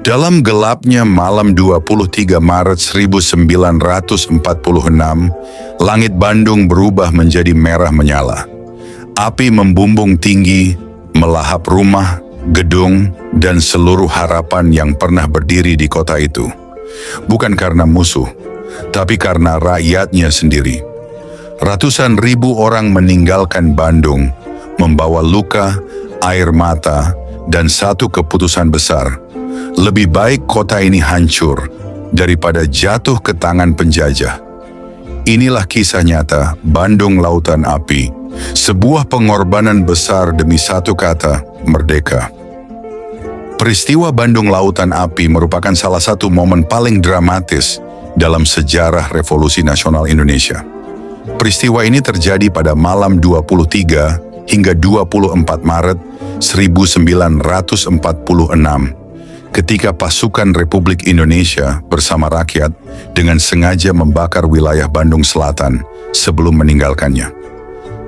Dalam gelapnya malam 23 Maret 1946, langit Bandung berubah menjadi merah menyala. Api membumbung tinggi, melahap rumah, gedung, dan seluruh harapan yang pernah berdiri di kota itu. Bukan karena musuh, tapi karena rakyatnya sendiri. Ratusan ribu orang meninggalkan Bandung, membawa luka, air mata, dan satu keputusan besar. Lebih baik kota ini hancur daripada jatuh ke tangan penjajah. Inilah kisah nyata Bandung Lautan Api, sebuah pengorbanan besar demi satu kata, merdeka. Peristiwa Bandung Lautan Api merupakan salah satu momen paling dramatis dalam sejarah Revolusi Nasional Indonesia. Peristiwa ini terjadi pada malam 23 hingga 24 Maret 1946. Ketika pasukan Republik Indonesia bersama rakyat dengan sengaja membakar wilayah Bandung Selatan sebelum meninggalkannya.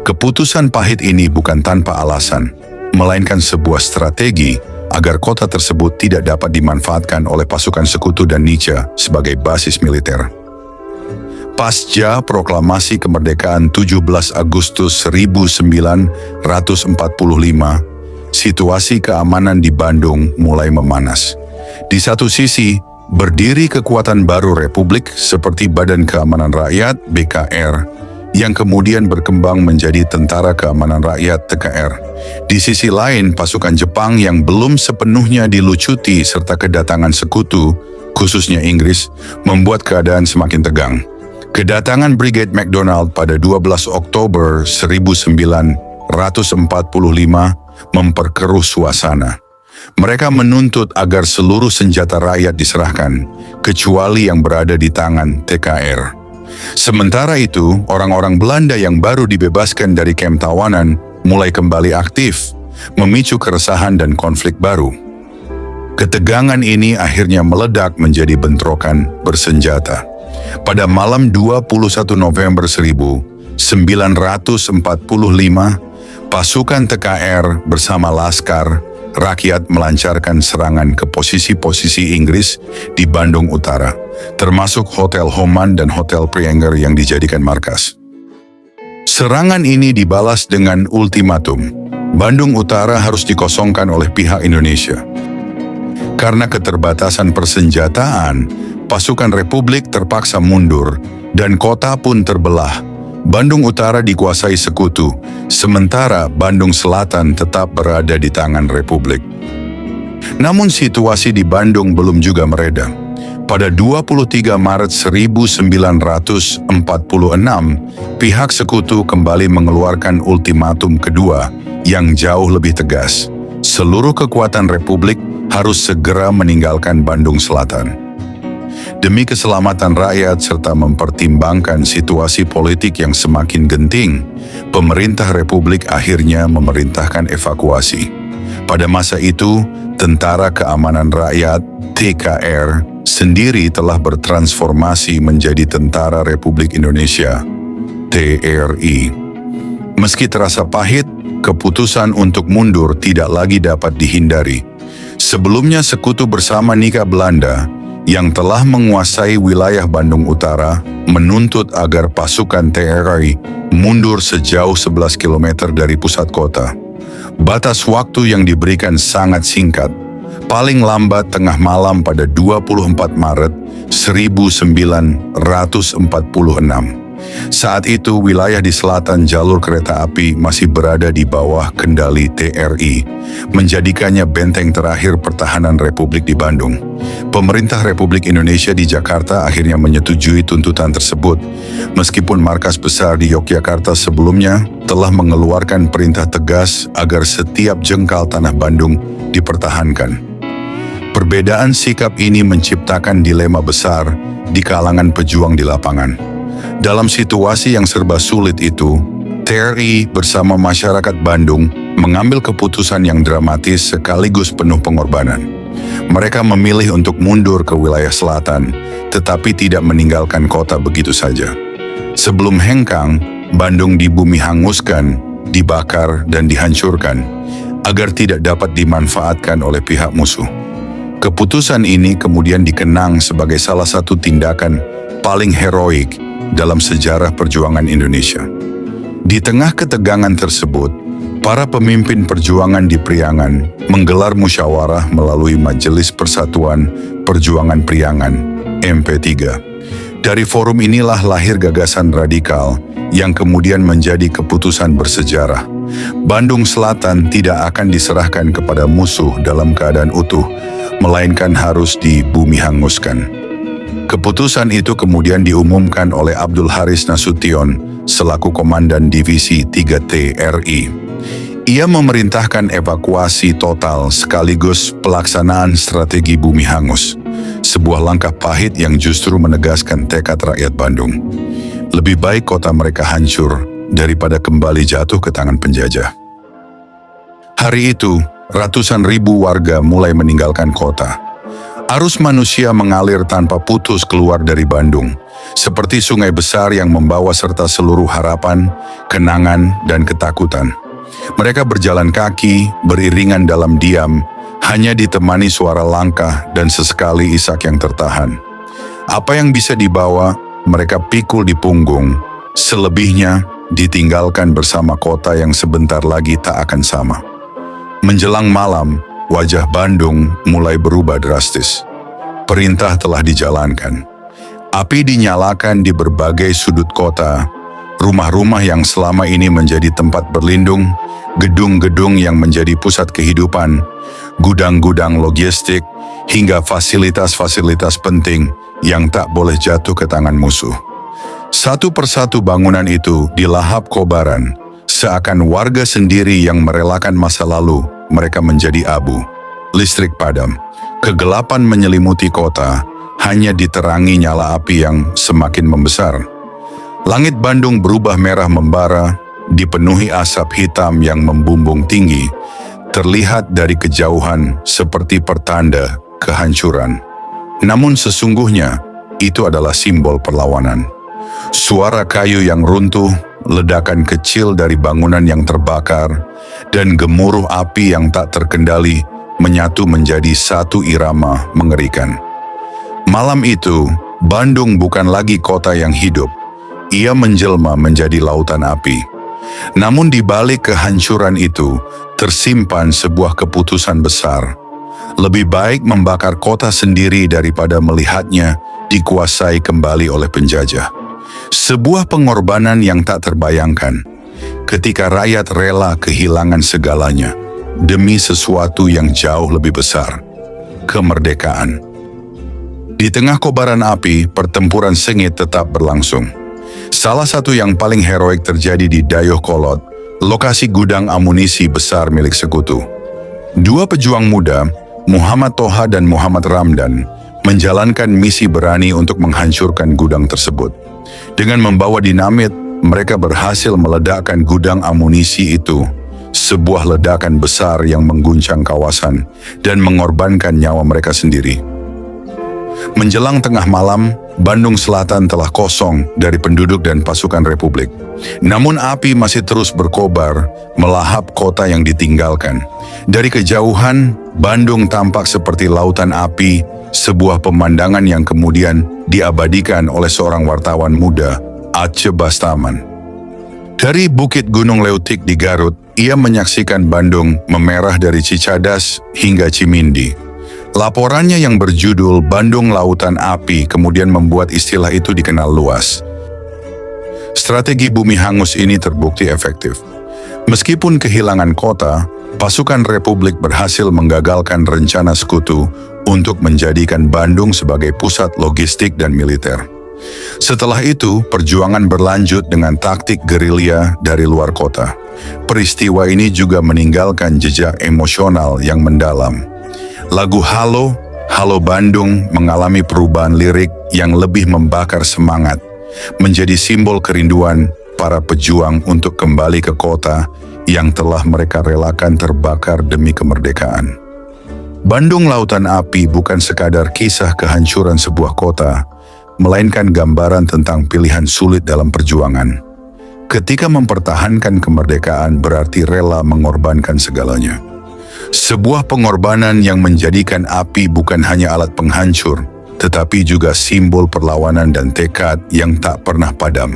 Keputusan pahit ini bukan tanpa alasan, melainkan sebuah strategi agar kota tersebut tidak dapat dimanfaatkan oleh pasukan Sekutu dan Nietzsche sebagai basis militer. Pasca proklamasi kemerdekaan 17 Agustus 1945, situasi keamanan di Bandung mulai memanas. Di satu sisi, berdiri kekuatan baru Republik seperti Badan Keamanan Rakyat (BKR) yang kemudian berkembang menjadi Tentara Keamanan Rakyat (TKR). Di sisi lain, pasukan Jepang yang belum sepenuhnya dilucuti serta kedatangan Sekutu, khususnya Inggris, membuat keadaan semakin tegang. Kedatangan Brigade MacDonald pada 12 Oktober 1945 memperkeruh suasana. Mereka menuntut agar seluruh senjata rakyat diserahkan, kecuali yang berada di tangan TKR. Sementara itu, orang-orang Belanda yang baru dibebaskan dari kamp tawanan mulai kembali aktif, memicu keresahan dan konflik baru. Ketegangan ini akhirnya meledak menjadi bentrokan bersenjata. Pada malam 21 November 1945, pasukan TKR bersama Laskar Rakyat melancarkan serangan ke posisi-posisi Inggris di Bandung Utara, termasuk Hotel Homan dan Hotel Prienger yang dijadikan markas. Serangan ini dibalas dengan ultimatum. Bandung Utara harus dikosongkan oleh pihak Indonesia. Karena keterbatasan persenjataan, pasukan Republik terpaksa mundur dan kota pun terbelah. Bandung Utara dikuasai Sekutu, sementara Bandung Selatan tetap berada di tangan Republik. Namun situasi di Bandung belum juga mereda. Pada 23 Maret 1946, pihak Sekutu kembali mengeluarkan ultimatum kedua yang jauh lebih tegas. Seluruh kekuatan Republik harus segera meninggalkan Bandung Selatan. Demi keselamatan rakyat serta mempertimbangkan situasi politik yang semakin genting, pemerintah Republik akhirnya memerintahkan evakuasi. Pada masa itu, Tentara Keamanan Rakyat (TKR) sendiri telah bertransformasi menjadi Tentara Republik Indonesia (TRI). Meski terasa pahit, keputusan untuk mundur tidak lagi dapat dihindari. Sebelumnya Sekutu bersama Nika Belanda yang telah menguasai wilayah Bandung Utara menuntut agar pasukan TRI mundur sejauh 11 km dari pusat kota. Batas waktu yang diberikan sangat singkat, paling lambat tengah malam pada 24 Maret 1946. Saat itu wilayah di selatan jalur kereta api masih berada di bawah kendali TRI, menjadikannya benteng terakhir pertahanan Republik di Bandung. Pemerintah Republik Indonesia di Jakarta akhirnya menyetujui tuntutan tersebut, meskipun markas besar di Yogyakarta sebelumnya telah mengeluarkan perintah tegas agar setiap jengkal tanah Bandung dipertahankan. Perbedaan sikap ini menciptakan dilema besar di kalangan pejuang di lapangan. Dalam situasi yang serba sulit itu, TRI bersama masyarakat Bandung mengambil keputusan yang dramatis sekaligus penuh pengorbanan. Mereka memilih untuk mundur ke wilayah selatan, tetapi tidak meninggalkan kota begitu saja. Sebelum hengkang, Bandung dibumi hanguskan, dibakar, dan dihancurkan, agar tidak dapat dimanfaatkan oleh pihak musuh. Keputusan ini kemudian dikenang sebagai salah satu tindakan paling heroik dalam sejarah perjuangan Indonesia. Di tengah ketegangan tersebut, para pemimpin perjuangan di Priangan menggelar musyawarah melalui Majelis Persatuan Perjuangan Priangan, MP3. Dari forum inilah lahir gagasan radikal yang kemudian menjadi keputusan bersejarah. Bandung Selatan tidak akan diserahkan kepada musuh dalam keadaan utuh, melainkan harus dibumi hanguskan. Keputusan itu kemudian diumumkan oleh Abdul Haris Nasution selaku Komandan Divisi 3T RI. Ia memerintahkan evakuasi total sekaligus pelaksanaan strategi bumi hangus, sebuah langkah pahit yang justru menegaskan tekad rakyat Bandung. Lebih baik kota mereka hancur daripada kembali jatuh ke tangan penjajah. Hari itu, ratusan ribu warga mulai meninggalkan kota. Arus manusia mengalir tanpa putus keluar dari Bandung, seperti sungai besar yang membawa serta seluruh harapan, kenangan, dan ketakutan. Mereka berjalan kaki, beriringan dalam diam, hanya ditemani suara langkah dan sesekali isak yang tertahan. Apa yang bisa dibawa, mereka pikul di punggung, selebihnya ditinggalkan bersama kota yang sebentar lagi tak akan sama. Menjelang malam, wajah Bandung mulai berubah drastis. Perintah telah dijalankan. Api dinyalakan di berbagai sudut kota. Rumah-rumah yang selama ini menjadi tempat berlindung, gedung-gedung yang menjadi pusat kehidupan, gudang-gudang logistik, hingga fasilitas-fasilitas penting yang tak boleh jatuh ke tangan musuh. Satu persatu bangunan itu dilahap kobaran, seakan warga sendiri yang merelakan masa lalu mereka menjadi abu. Listrik padam, kegelapan menyelimuti kota, hanya diterangi nyala api yang semakin membesar. Langit Bandung berubah merah membara, dipenuhi asap hitam yang membumbung tinggi, terlihat dari kejauhan seperti pertanda kehancuran. Namun sesungguhnya, itu adalah simbol perlawanan. Suara kayu yang runtuh, ledakan kecil dari bangunan yang terbakar, dan gemuruh api yang tak terkendali menyatu menjadi satu irama mengerikan. Malam itu, Bandung bukan lagi kota yang hidup. Ia menjelma menjadi lautan api. Namun di balik kehancuran itu, tersimpan sebuah keputusan besar. Lebih baik membakar kota sendiri daripada melihatnya dikuasai kembali oleh penjajah. Sebuah pengorbanan yang tak terbayangkan, ketika rakyat rela kehilangan segalanya demi sesuatu yang jauh lebih besar, kemerdekaan. Di tengah kobaran api, pertempuran sengit tetap berlangsung. Salah satu yang paling heroik terjadi di Dayakolot, lokasi gudang amunisi besar milik sekutu. Dua pejuang muda, Muhammad Toha dan Muhammad Ramdan, menjalankan misi berani untuk menghancurkan gudang tersebut. Dengan membawa dinamit, mereka berhasil meledakkan gudang amunisi itu, sebuah ledakan besar yang mengguncang kawasan dan mengorbankan nyawa mereka sendiri. Menjelang tengah malam, Bandung Selatan telah kosong dari penduduk dan pasukan Republik. Namun api masih terus berkobar, melahap kota yang ditinggalkan. Dari kejauhan, Bandung tampak seperti lautan api, sebuah pemandangan yang kemudian diabadikan oleh seorang wartawan muda, Aceh Bastaman. Dari Bukit Gunung Leutik di Garut, ia menyaksikan Bandung memerah dari Cicadas hingga Cimindi. Laporannya yang berjudul Bandung Lautan Api kemudian membuat istilah itu dikenal luas. Strategi bumi hangus ini terbukti efektif. Meskipun kehilangan kota, pasukan Republik berhasil menggagalkan rencana sekutu untuk menjadikan Bandung sebagai pusat logistik dan militer. Setelah itu, perjuangan berlanjut dengan taktik gerilya dari luar kota. Peristiwa ini juga meninggalkan jejak emosional yang mendalam. Lagu Halo, Halo Bandung mengalami perubahan lirik yang lebih membakar semangat, menjadi simbol kerinduan para pejuang untuk kembali ke kota yang telah mereka relakan terbakar demi kemerdekaan. Bandung Lautan Api bukan sekadar kisah kehancuran sebuah kota, melainkan gambaran tentang pilihan sulit dalam perjuangan. Ketika mempertahankan kemerdekaan berarti rela mengorbankan segalanya. Sebuah pengorbanan yang menjadikan api bukan hanya alat penghancur, tetapi juga simbol perlawanan dan tekad yang tak pernah padam.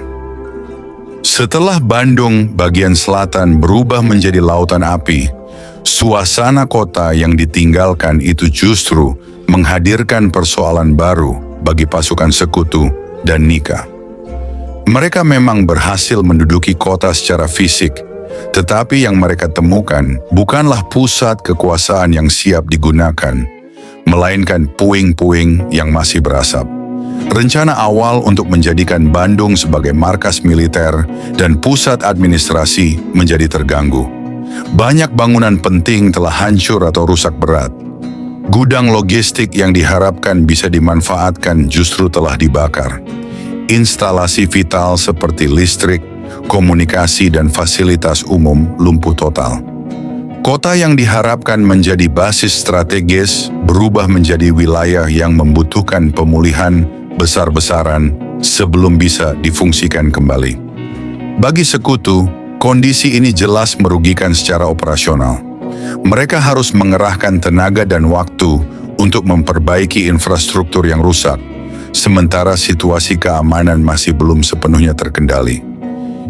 Setelah Bandung bagian selatan berubah menjadi lautan api, suasana kota yang ditinggalkan itu justru menghadirkan persoalan baru bagi pasukan sekutu dan Nika. Mereka memang berhasil menduduki kota secara fisik, tetapi yang mereka temukan bukanlah pusat kekuasaan yang siap digunakan, melainkan puing-puing yang masih berasap. Rencana awal untuk menjadikan Bandung sebagai markas militer dan pusat administrasi menjadi terganggu. Banyak bangunan penting telah hancur atau rusak berat. Gudang logistik yang diharapkan bisa dimanfaatkan justru telah dibakar. Instalasi vital seperti listrik, komunikasi, dan fasilitas umum lumpuh total. Kota yang diharapkan menjadi basis strategis berubah menjadi wilayah yang membutuhkan pemulihan besar-besaran sebelum bisa difungsikan kembali. Bagi sekutu, kondisi ini jelas merugikan secara operasional. Mereka harus mengerahkan tenaga dan waktu untuk memperbaiki infrastruktur yang rusak, sementara situasi keamanan masih belum sepenuhnya terkendali.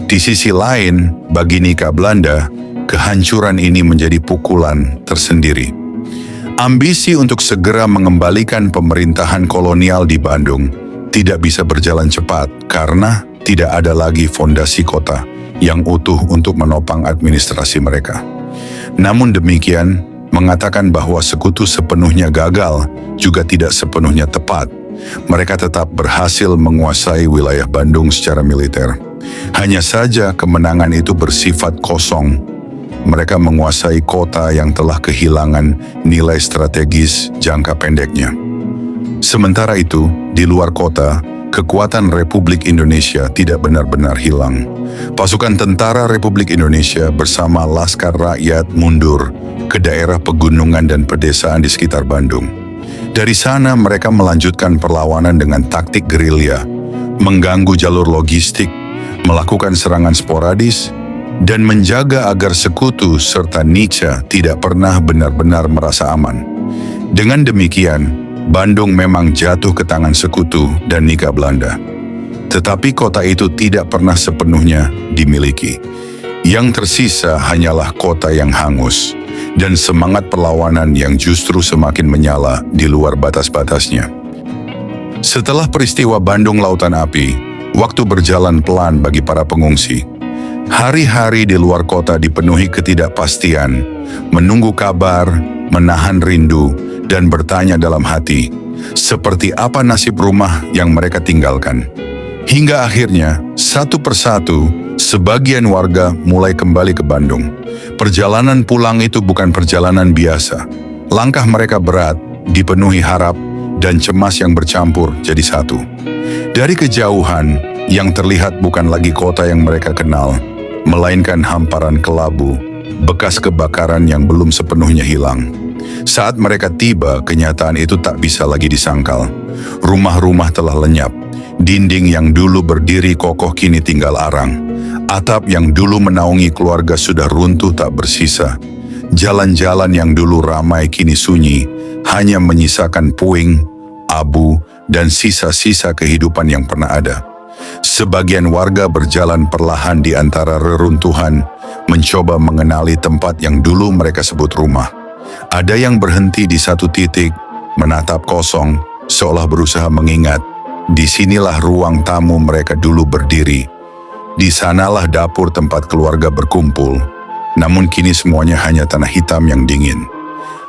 Di sisi lain, bagi Nika Belanda, kehancuran ini menjadi pukulan tersendiri. Ambisi untuk segera mengembalikan pemerintahan kolonial di Bandung tidak bisa berjalan cepat karena tidak ada lagi fondasi kota yang utuh untuk menopang administrasi mereka. Namun demikian, mengatakan bahwa sekutu sepenuhnya gagal juga tidak sepenuhnya tepat. Mereka tetap berhasil menguasai wilayah Bandung secara militer. Hanya saja kemenangan itu bersifat kosong. Mereka menguasai kota yang telah kehilangan nilai strategis jangka pendeknya. Sementara itu, di luar kota, kekuatan Republik Indonesia tidak benar-benar hilang. Pasukan Tentara Republik Indonesia bersama Laskar Rakyat mundur ke daerah pegunungan dan pedesaan di sekitar Bandung. Dari sana mereka melanjutkan perlawanan dengan taktik gerilya, mengganggu jalur logistik, melakukan serangan sporadis, dan menjaga agar sekutu serta Nietzsche tidak pernah benar-benar merasa aman. Dengan demikian, Bandung memang jatuh ke tangan sekutu dan Nika Belanda. Tetapi kota itu tidak pernah sepenuhnya dimiliki. Yang tersisa hanyalah kota yang hangus dan semangat perlawanan yang justru semakin menyala di luar batas-batasnya. Setelah peristiwa Bandung Lautan Api, waktu berjalan pelan bagi para pengungsi. Hari-hari di luar kota dipenuhi ketidakpastian, menunggu kabar, menahan rindu, dan bertanya dalam hati, seperti apa nasib rumah yang mereka tinggalkan. Hingga akhirnya, satu persatu, sebagian warga mulai kembali ke Bandung. Perjalanan pulang itu bukan perjalanan biasa. Langkah mereka berat, dipenuhi harap, dan cemas yang bercampur jadi satu. Dari kejauhan, yang terlihat bukan lagi kota yang mereka kenal, melainkan hamparan kelabu, bekas kebakaran yang belum sepenuhnya hilang. Saat mereka tiba, kenyataan itu tak bisa lagi disangkal. Rumah-rumah telah lenyap. Dinding yang dulu berdiri kokoh kini tinggal arang. Atap yang dulu menaungi keluarga sudah runtuh tak bersisa. Jalan-jalan yang dulu ramai kini sunyi, hanya menyisakan puing, abu, dan sisa-sisa kehidupan yang pernah ada. Sebagian warga berjalan perlahan di antara reruntuhan, mencoba mengenali tempat yang dulu mereka sebut rumah. Ada yang berhenti di satu titik, menatap kosong, seolah berusaha mengingat. Disinilah ruang tamu mereka dulu berdiri. Di sanalah dapur tempat keluarga berkumpul. Namun kini semuanya hanya tanah hitam yang dingin.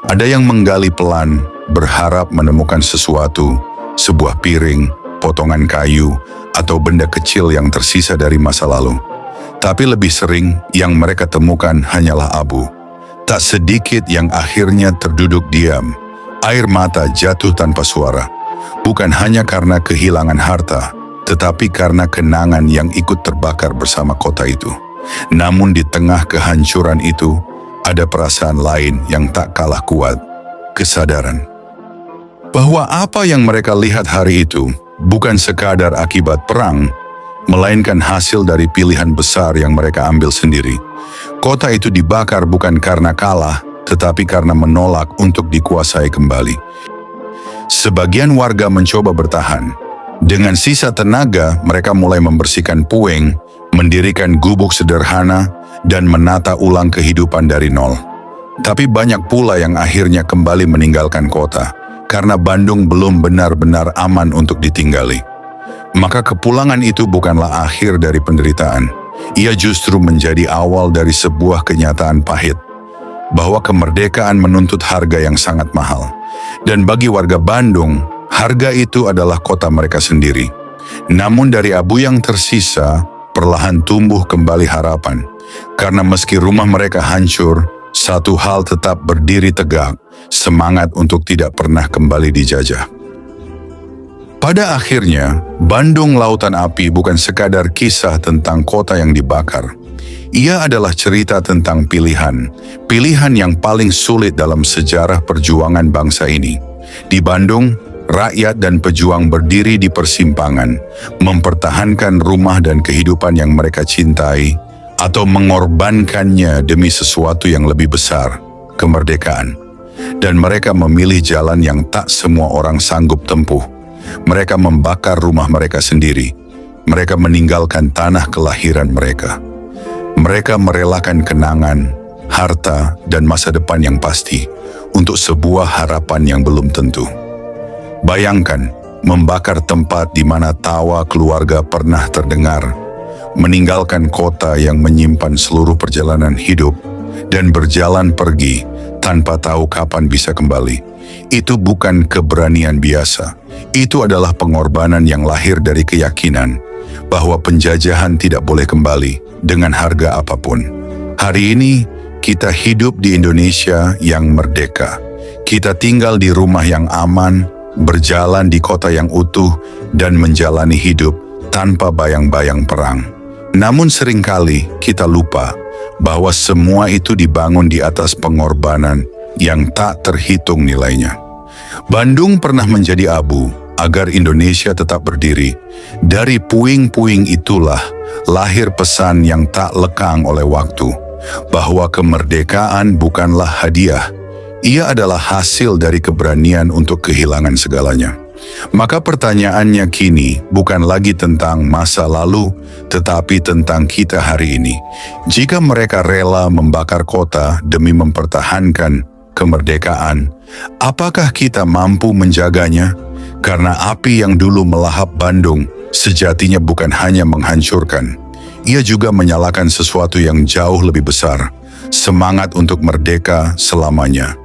Ada yang menggali pelan, berharap menemukan sesuatu, sebuah piring, potongan kayu, atau benda kecil yang tersisa dari masa lalu. Tapi lebih sering yang mereka temukan hanyalah abu. Tak sedikit yang akhirnya terduduk diam, air mata jatuh tanpa suara. Bukan hanya karena kehilangan harta, tetapi karena kenangan yang ikut terbakar bersama kota itu. Namun di tengah kehancuran itu, ada perasaan lain yang tak kalah kuat, kesadaran. Bahwa apa yang mereka lihat hari itu bukan sekadar akibat perang, melainkan hasil dari pilihan besar yang mereka ambil sendiri. Kota itu dibakar bukan karena kalah, tetapi karena menolak untuk dikuasai kembali. Sebagian warga mencoba bertahan. Dengan sisa tenaga, mereka mulai membersihkan puing, mendirikan gubuk sederhana, dan menata ulang kehidupan dari nol. Tapi banyak pula yang akhirnya kembali meninggalkan kota, karena Bandung belum benar-benar aman untuk ditinggali. Maka kepulangan itu bukanlah akhir dari penderitaan. Ia justru menjadi awal dari sebuah kenyataan pahit, bahwa kemerdekaan menuntut harga yang sangat mahal. Dan bagi warga Bandung, harga itu adalah kota mereka sendiri. Namun dari abu yang tersisa, perlahan tumbuh kembali harapan. Karena meski rumah mereka hancur, satu hal tetap berdiri tegak, semangat untuk tidak pernah kembali dijajah. Pada akhirnya, Bandung Lautan Api bukan sekadar kisah tentang kota yang dibakar. Ia adalah cerita tentang pilihan yang paling sulit dalam sejarah perjuangan bangsa ini. Di Bandung, rakyat dan pejuang berdiri di persimpangan, mempertahankan rumah dan kehidupan yang mereka cintai, atau mengorbankannya demi sesuatu yang lebih besar, kemerdekaan. Dan mereka memilih jalan yang tak semua orang sanggup tempuh. Mereka membakar rumah mereka sendiri. Mereka meninggalkan tanah kelahiran mereka. Mereka merelakan kenangan, harta, dan masa depan yang pasti untuk sebuah harapan yang belum tentu. Bayangkan, membakar tempat di mana tawa keluarga pernah terdengar, meninggalkan kota yang menyimpan seluruh perjalanan hidup, dan berjalan pergi tanpa tahu kapan bisa kembali. Itu bukan keberanian biasa. Itu adalah pengorbanan yang lahir dari keyakinan bahwa penjajahan tidak boleh kembali dengan harga apapun. Hari ini, kita hidup di Indonesia yang merdeka. Kita tinggal di rumah yang aman, berjalan di kota yang utuh, dan menjalani hidup tanpa bayang-bayang perang. Namun seringkali kita lupa bahwa semua itu dibangun di atas pengorbanan yang tak terhitung nilainya. Bandung pernah menjadi abu agar Indonesia tetap berdiri. Dari puing-puing itulah lahir pesan yang tak lekang oleh waktu, bahwa kemerdekaan bukanlah hadiah. Ia adalah hasil dari keberanian untuk kehilangan segalanya. Maka pertanyaannya kini bukan lagi tentang masa lalu, tetapi tentang kita hari ini. Jika mereka rela membakar kota demi mempertahankan kemerdekaan, apakah kita mampu menjaganya? Karena api yang dulu melahap Bandung sejatinya bukan hanya menghancurkan, ia juga menyalakan sesuatu yang jauh lebih besar, semangat untuk merdeka selamanya.